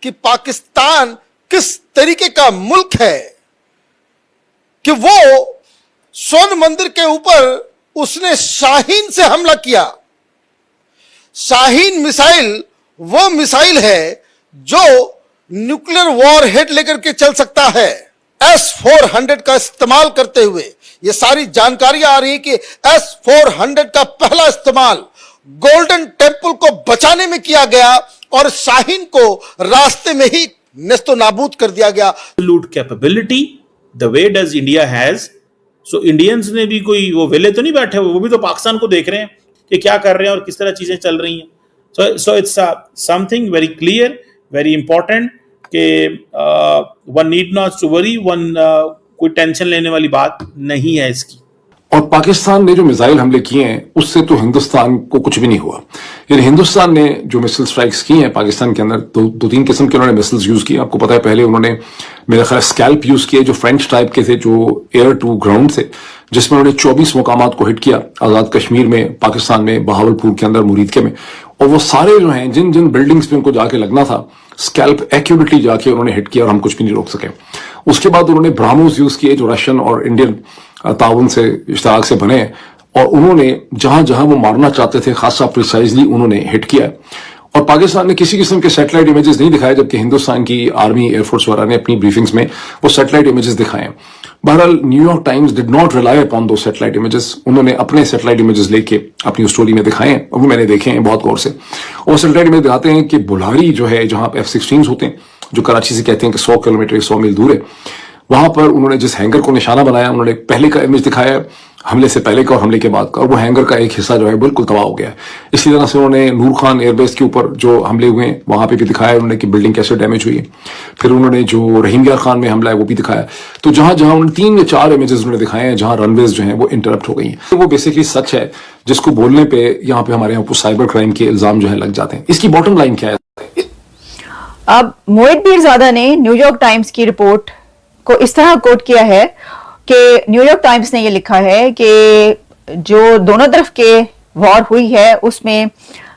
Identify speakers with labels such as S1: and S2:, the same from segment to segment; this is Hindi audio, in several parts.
S1: कि पाकिस्तान किस तरीके का मुल्क है कि वो स्वर्ण मंदिर के ऊपर उसने शाहीन से हमला किया। शाहीन मिसाइल वो मिसाइल है जो न्यूक्लियर वॉर हेड लेकर के चल सकता है। S-400 का इस्तेमाल करते हुए ये सारी जानकारियां आ रही है कि S-400 का पहला इस्तेमाल गोल्डन टेम्पल को बचाने में किया गया और शाहीन को रास्ते में ही नेस्तो नाबूद कर दिया गया।
S2: Absolute capability, the way does India has, so Indians ने भी कोई वो वेले तो नहीं बैठे हुए, वो भी तो पाकिस्तान को देख रहे हैं कि क्या कर रहे हैं और किस तरह चीजें चल रही हैं। So it's something very clear, very important कि one need not to worry, one कोई टेंशन लेने वाली बात नहीं है इसकी।
S3: और पाकिस्तान ने जो मिसाइल हमले किए हैं उससे तो हिंदुस्तान को कुछ भी नहीं हुआ। यानी हिंदुस्तान ने जो मिसाइल स्ट्राइक्स की हैं पाकिस्तान के अंदर, दो तीन किस्म के उन्होंने मिसाइल्स यूज किए। आपको पता है पहले उन्होंने मेरा ख्याल स्कैल्प यूज किए जो फ्रेंच टाइप के थे, जो एयर टू ग्राउंड थे, जिसमें उन्होंने 24 मुकामात को हिट किया आजाद कश्मीर में, पाकिस्तान में, बहावलपुर के अंदर, मुरीदके में। और वो सारे जो हैं जिन जिन बिल्डिंग्स पे उनको जाके लगना था, स्कैल्प एक्यूरेटली जाके उन्होंने हिट किया और हम कुछ भी नहीं रोक सके। उसके बाद उन्होंने ब्राह्मोस यूज किए जो रशियन और इंडियन ताउन से इश्तराक से बने, और उन्होंने जहां जहां वो मारना चाहते थे खासा प्रिसाइजली उन्होंने हिट किया। और पाकिस्तान ने किसी किस्म के सैटेलाइट इमेजेस नहीं दिखाए, जबकि हिंदुस्तान की आर्मी एयरफोर्स वाला ने अपनी ब्रीफिंग्स में वो सैटेलाइट इमेजेस दिखाए। बहरहाल New York times did not rely upon दो सैटेलाइट इमेजेस। उन्होंने अपने सैटेलाइट इमेजेस लेके अपनी स्टोरी में दिखाए हैं, और वो मैंने देखे हैं बहुत गौर से। और सैटेलाइट इमेज दिखाते हैं कि बुल्हारी जो है, जहां F-16 होते हैं, जो कराची से कहते हैं कि 100 किलोमीटर 100 मील दूर है, वहां पर उन्होंने जिस हैंगर को निशाना बनाया, उन्होंने पहले का इमेज दिखाया हमले से पहले का और हमले के बाद का, और वो हैंगर का एक हिस्सा जो है बिल्कुल तबाह हो गया है। इसी तरह से उन्होंने नूर खान एयरबेस के ऊपर जो हमले हुए हैं वहां पे भी दिखाया उन्होंने कि बिल्डिंग कैसे डैमेज हुई है। फिर उन्होंने जो रहीम यार खान में हमला है वो भी दिखाया। तो जहां जहां उन्होंने 3 या 4 इमेजेस उन्होंने दिखाए हैं जहां रनवेज जो है वो इंटरप्ट हो गई हैं। तो वो बेसिकली सच है जिसको बोलने पे यहाँ पे हमारे यहाँ साइबर क्राइम के इल्जाम जो है लग जाते हैं। इसकी बॉटम लाइन क्या है?
S4: अब मोहित पीरजादा ने न्यूयॉर्क टाइम्स की रिपोर्ट को इस तरह कोट किया है कि न्यूयॉर्क टाइम्स ने यह लिखा है कि जो दोनों तरफ के वॉर हुई है उसमें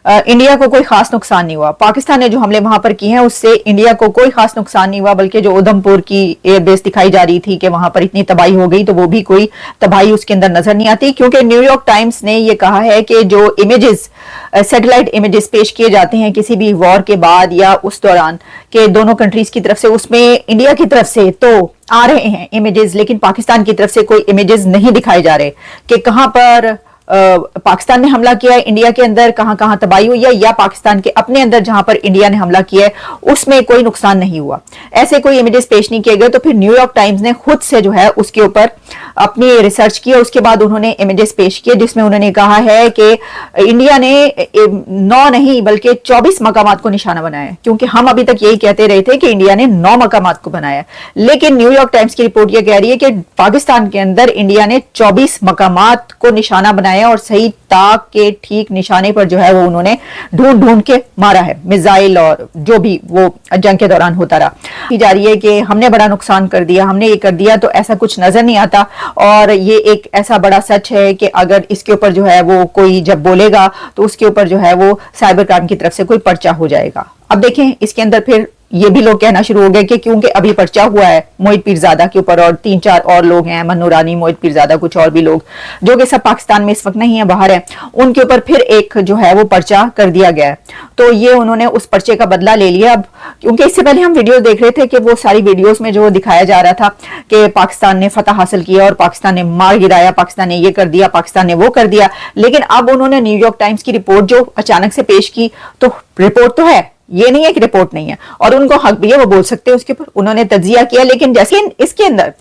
S4: इंडिया को कोई खास नुकसान नहीं हुआ। पाकिस्तान ने जो हमले वहां पर किए हैं उससे इंडिया को कोई खास नुकसान नहीं हुआ, बल्कि जो उधमपुर की एयरबेस दिखाई जा रही थी कि वहां पर इतनी तबाही हो गई, तो वो भी कोई तबाही उसके अंदर नजर नहीं आती। क्योंकि न्यूयॉर्क टाइम्स ने ये कहा है कि जो इमेजेस, सैटेलाइट इमेजेस पेश किए जाते हैं किसी भी वॉर के बाद या उस दौरान के दोनों कंट्रीज की तरफ से, उसमें इंडिया की तरफ से तो आ रहे हैं इमेजेस, लेकिन पाकिस्तान की तरफ से कोई इमेजेस नहीं दिखाए जा रहे कि कहां पर पाकिस्तान ने हमला किया है, इंडिया के अंदर कहां कहां तबाही हुई है, या पाकिस्तान के अपने अंदर जहां पर इंडिया ने हमला किया है उसमें कोई नुकसान नहीं हुआ। ऐसे कोई इमेजेस पेश नहीं किए गए। तो फिर न्यूयॉर्क टाइम्स ने खुद से जो है उसके ऊपर अपनी रिसर्च की, उसके बाद उन्होंने इमेजेस पेश किए जिसमें उन्होंने कहा है कि इंडिया ने 9 नहीं बल्कि 24 मकामात को निशाना बनाया है। क्योंकि हम अभी तक यही कहते रहे थे कि इंडिया ने 9 मकामात को बनाया, लेकिन न्यूयॉर्क टाइम्स की रिपोर्ट यह कह रही है कि पाकिस्तान के अंदर इंडिया ने 24 मकामात को निशाना बनाया और सही ताक के ठीक निशाने पर जो है वो उन्होंने ढूंढ ढूंढ के मारा है मिसाइल और जो भी वो जंग के दौरान होता रहा। की जा रही है कि हमने बड़ा नुकसान कर दिया, हमने ये कर दिया, तो ऐसा कुछ नजर नहीं आता। और ये एक ऐसा बड़ा सच है कि अगर इसके ऊपर जो है वो कोई जब बोलेगा तो उसके ऊपर जो है वो साइबर क्राइम की तरफ से कोई पर्चा हो जाएगा। अब देखें इसके अंदर फिर ये भी लोग कहना शुरू हो गए कि क्योंकि अभी पर्चा हुआ है मोहित पीरजादा के ऊपर और 3-4 और लोग हैं, मनूरानी, मोहित पीरजादा, कुछ और भी लोग जो कि सब पाकिस्तान में इस वक्त नहीं है, बाहर है, उनके ऊपर फिर एक जो है वो पर्चा कर दिया गया है। तो ये उन्होंने उस पर्चे का बदला ले लिया। अब क्योंकि इससे पहले हम वीडियो देख रहे थे कि वो सारी वीडियोस में जो दिखाया जा रहा था कि पाकिस्तान ने फतह हासिल किया और पाकिस्तान ने मार गिराया, पाकिस्तान ने ये कर दिया, पाकिस्तान ने वो कर दिया। लेकिन अब उन्होंने न्यूयॉर्क टाइम्स की रिपोर्ट जो अचानक से पेश की, तो रिपोर्ट तो है, ये नहीं है कि रिपोर्ट नहीं है, और उनको हक भी है, वो बोल सकते हैं उसके ऊपर, उन्होंने तज्जिया किया। लेकिन जैसे इसके अंदर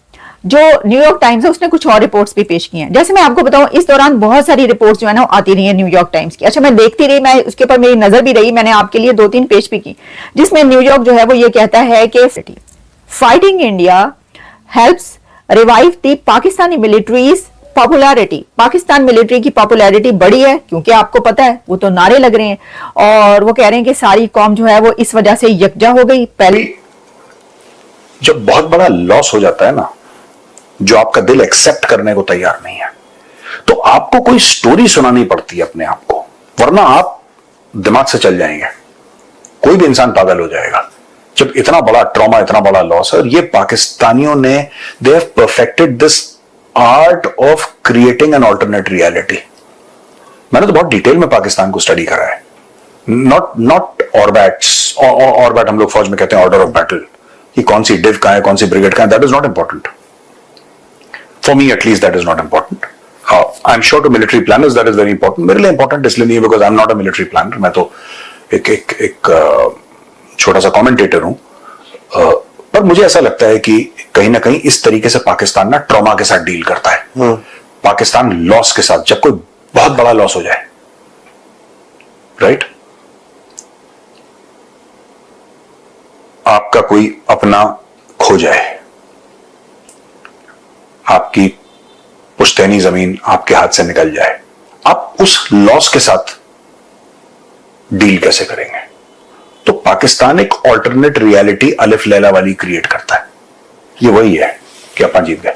S4: जो न्यूयॉर्क टाइम्स है उसने कुछ और रिपोर्ट्स भी पेश की हैं। जैसे मैं आपको बताऊं, इस दौरान बहुत सारी रिपोर्ट्स जो है ना आती रही है न्यूयॉर्क टाइम्स की। अच्छा, मैं देखती रही, मैं उसके ऊपर मेरी नजर भी रही, मैंने आपके लिए 2-3 पेश भी की, जिसमें न्यूयॉर्क जो है वो ये कहता है कि fighting India helps revive the Pakistani militaries popularity. Pakistan military की पॉपुलैरिटी बढ़ी है क्योंकि आपको पता है वो तो नारे लग रहे हैं, और वो कह रहे हैं कि सारी कौम जो है वो इस वजह से यकजा हो गई। पहले
S5: जब बहुत बड़ा लॉस हो जाता है ना, जो आपका दिल एक्सेप्ट करने को तैयार नहीं है, तो आपको कोई स्टोरी सुनानी पड़ती है अपने आप को, वरना आप दिमाग से चल जाएंगे। कोई भी इंसान पागल हो जाएगा, जब इतना बड़ा ट्रॉमा, इतना बड़ा लॉस है, और ये पाकिस्तानियों ने they have perfected this art of creating an alternate reality. मैंने तो बहुत डिटेल में पाकिस्तान को स्टडी करा है, नॉट ऑर्बैट हम लोग फौज में कहते हैं ऑर्डर ऑफ बैटल, कि कौन सी डिव का है, कौन सी ब्रिगेड का है, that is not important for me, at least that is not important. I am sure to military planners that is very important. मेरे लिए इंपॉर्टेंट इसलिए नहीं है because I am not a military planner, मैं तो एक छोटा सा कमेंटेटर हूं, पर मुझे ऐसा लगता है कि कहीं ना कहीं इस तरीके से पाकिस्तान ना ट्रॉमा के साथ डील करता है। पाकिस्तान लॉस के साथ, जब कोई बहुत बड़ा लॉस हो जाए, राइट, आपका कोई अपना खो जाए, आपकी पुश्तैनी जमीन आपके हाथ से निकल जाए, आप उस लॉस के साथ डील कैसे करेंगे? तो पाकिस्तान एक ऑल्टरनेट रियलिटी अलिफ लैला वाली क्रिएट करता है। ये वही है कि अपन जीत गए,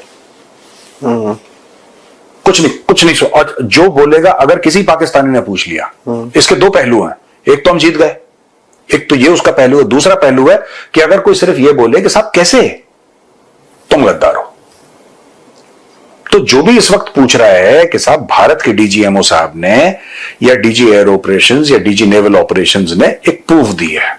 S5: कुछ नहीं। और जो बोलेगा, अगर किसी पाकिस्तानी ने पूछ लिया, इसके दो पहलू हैं, एक तो हम जीत गए, एक तो ये उसका पहलू है, दूसरा पहलू है कि अगर कोई सिर्फ ये बोले कि साहब कैसे तुम गद्दार हो, तो जो भी इस वक्त पूछ रहा है कि साहब भारत के डीजीएमओ साहब ने या डीजी एयर ऑपरेशंस या डीजी नेवल ऑपरेशंस ने एक प्रूफ दी है,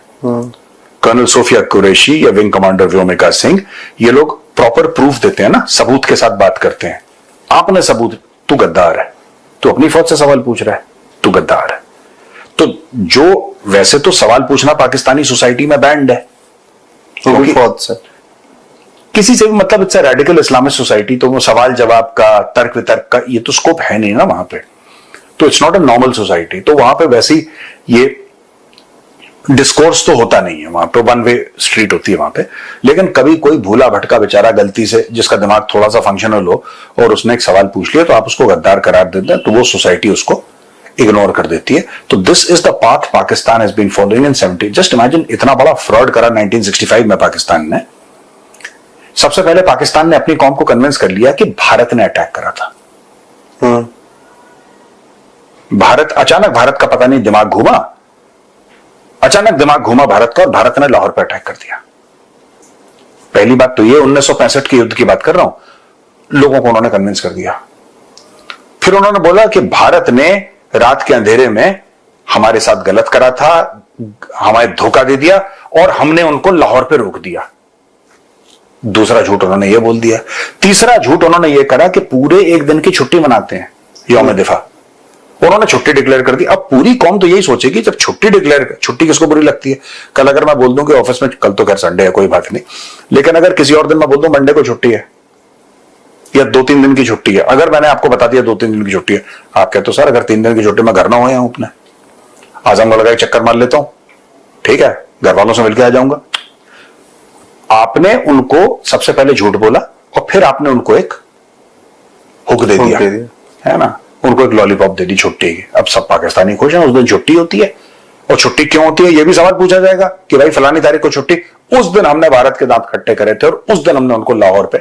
S5: कर्नल सोफिया कुरैशी या विंग कमांडर व्योमिका सिंह, ये लोग प्रॉपर प्रूफ देते हैं ना, सबूत के साथ बात करते हैं। आपने सबूत, तू गद्दार है, तू अपनी फौज से सवाल पूछ रहा है, तू गद्दार है। तो जो वैसे तो सवाल पूछना पाकिस्तानी सोसाइटी में बैंड है, क्योंकि फौज से किसी से भी, मतलब इट्स रेडिकल इस्लामिक सोसाइटी, तो वो सवाल जवाब का, तर्क वितर्क का ये तो स्कोप है नहीं ना वहां पे, तो it's not a normal society. तो वहां पे वैसी ये डिस्कोर्स तो होता नहीं है, वहां पे वन वे स्ट्रीट होती है वहां पे। लेकिन कभी कोई भूला भटका बेचारा गलती से, जिसका दिमाग थोड़ा सा फंक्शनल हो और उसने एक सवाल पूछ लिया, तो आप उसको गद्दार करार देते हैं, तो वो सोसाइटी उसको इग्नोर कर देती है। तो this is the path Pakistan has been following in 70। Just imagine, इतना बड़ा फ्रॉड करा 1965 में पाकिस्तान ने। सबसे पहले पाकिस्तान ने अपनी कौम को कन्विंस कर लिया कि भारत ने अटैक करा था। अचानक भारत का पता नहीं दिमाग घूमा, भारत का, और भारत ने लाहौर पर अटैक कर दिया। पहली बात तो ये 1965 के युद्ध की बात कर रहा हूं, लोगों को उन्होंने कन्विंस कर दिया। फिर उन्होंने बोला कि भारत ने रात के अंधेरे में हमारे साथ गलत करा था, हमें धोखा दे दिया और हमने उनको लाहौर पे रोक दिया। दूसरा झूठ उन्होंने ये बोल दिया। तीसरा झूठ उन्होंने ये करा कि पूरे एक दिन की छुट्टी मनाते हैं, यौम दिफा, उन्होंने छुट्टी डिक्लेयर कर दी। अब पूरी कौम तो यही सोचेगी, जब छुट्टी किसको बुरी लगती है? कल अगर मैं बोल दूं कि ऑफिस में, कल तो खैर संडे है कोई बात नहीं, लेकिन अगर किसी और दिन मैं बोल दूं मंडे को छुट्टी है या 2-3 दिन की छुट्टी है, अगर मैंने आपको बता दिया 2-3 दिन की छुट्टी है, आप कहते हो सर अगर 3 दिन की छुट्टी में घर ना हो अपने आजमगढ़ लगा चक्कर मार लेता हूं, ठीक है, घर वालों से मिलकर आ जाऊंगा। आपने उनको सबसे पहले झूठ बोला और फिर आपने उनको एक हुक दे दिया, है ना, उनको एक लॉलीपॉप दे दी छुट्टी की। अब सब पाकिस्तानी खुश हैं, उस दिन छुट्टी होती है। और छुट्टी क्यों होती है ये भी सवाल पूछा जाएगा कि भाई फलानी तारीख को छुट्टी, उस दिन हमने भारत के दांत खट्टे करे थे और उस दिन हमने उनको लाहौर पे